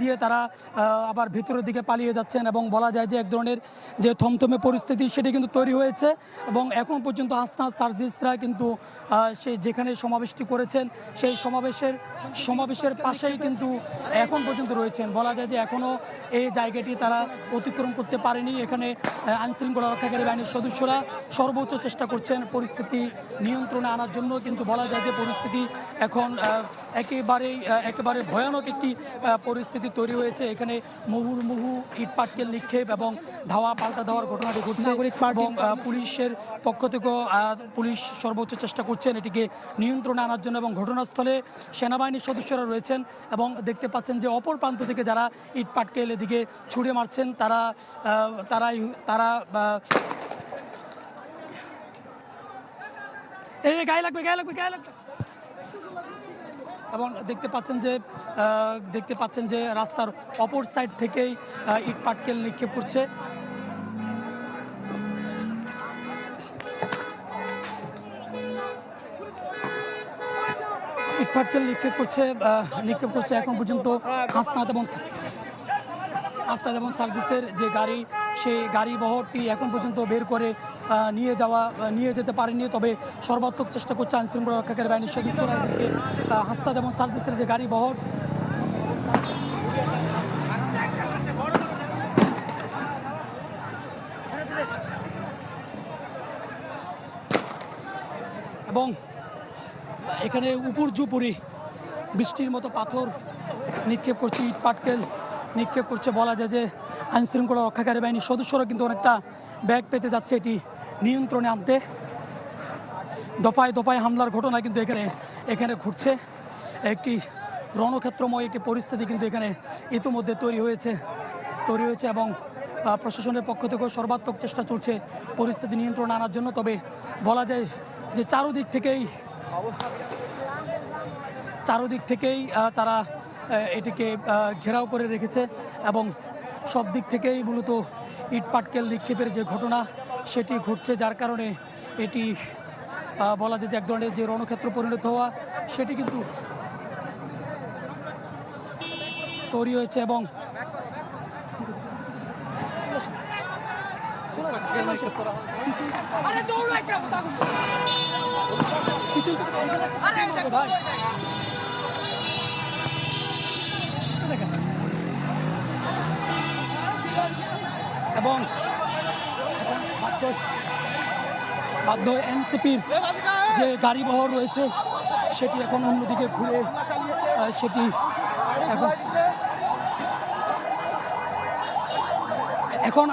দিয়ে তারা আবার ভিতরের দিকে পালিয়ে যাচ্ছেন এবং বলা যায় যে এক ধরনের যে থমথমে পরিস্থিতি সেটি কিন্তু তৈরি হয়েছে এবং এখন পর্যন্ত হাসনাত সার্জিসরা কিন্তু সেই যেখানে সমাবেশটি করেছেন সেই সমাবেশের পাশেই কিন্তু এখন পর্যন্ত রয়েছেন। বলা যায় যে এখনও এই জায়গাটি তারা অতিক্রম করতে পারেনি। এখানে আইনশৃঙ্খলা রক্ষাকারী বাহিনীর সদস্যরা সর্বোচ্চ চেষ্টা করছেন পরিস্থিতি নিয়ন্ত্রণে আনার জন্য, কিন্তু বলা যায় যে পরিস্থিতি এখন একেবারে ভয়ানক একটি পরিস্থিতি তৈরি হয়েছে। এখানে মুহুর্মুহু ইটপাটকেল নিক্ষেপ এবং ধাওয়া পাল্টা দেওয়ার ঘটনাটি ঘটছে এবং পুলিশের পক্ষ থেকেও পুলিশ সর্বোচ্চ চেষ্টা করছেন এটিকে নিয়ন্ত্রণে আনার জন্য এবং ঘটনাস্থলে সেনাবাহিনীর সদস্যরা রয়েছেন এবং দেখতে পাচ্ছেন যে অপর প্রান্ত থেকে যারা ইটপাটকেল এদিকে ছুড়ে মারছেন তারা এই গায়ে লাগবে এবং দেখতে পাচ্ছেন যে রাস্তার অপর সাইড থেকেই ইট পাটকেল নিক্ষেপ করছে। ইট পাটকেল নিক্ষেপ করছে এখন পর্যন্ত হাসনাত এবং সার্জিসের যে গাড়ি, সেই গাড়ি বহরটি এখন পর্যন্ত বের করে নিয়ে যেতে পারেনি। তবে সর্বাত্মক চেষ্টা করছে আইনশৃঙ্খলা রক্ষাকারী বাহিনীর সদস্যরা এদিকে হাসনাত এবং সার্জিসের যে গাড়ি বহর এবং এখানে উপর্যুপরি বৃষ্টির মতো পাথর নিক্ষেপ করছে, ইট পাটকেল নিক্ষেপ করছে। বলা যায় যে আইনশৃঙ্খলা রক্ষাকারী বাহিনীর সদস্যরা কিন্তু অনেকটা ব্যাগ পেতে যাচ্ছে এটি নিয়ন্ত্রণে আনতে। দফায় দফায় হামলার ঘটনা কিন্তু এখানে ঘটছে। একটি রণক্ষেত্রময় একটি পরিস্থিতি কিন্তু এখানে ইতিমধ্যে তৈরি হয়েছে এবং প্রশাসনের পক্ষ থেকেও সর্বাত্মক চেষ্টা চলছে পরিস্থিতি নিয়ন্ত্রণে আনার জন্য। তবে বলা যায় যে চারোদিক থেকেই তারা এটিকে ঘেরাও করে রেখেছে এবং সব দিক থেকেই মূলত ইট পাটকেল নিক্ষেপের যে ঘটনা সেটি ঘটছে, যার কারণে এটি বলা যায় যে এক ধরনের যে রণক্ষেত্র পরিণত হওয়া সেটি কিন্তু তৈরি হয়েছে এবং এবং বাধ্য এনসিপির যে গাড়ি বহর রয়েছে সেটি এখন অন্যদিকে ঘুরে সেটি এখন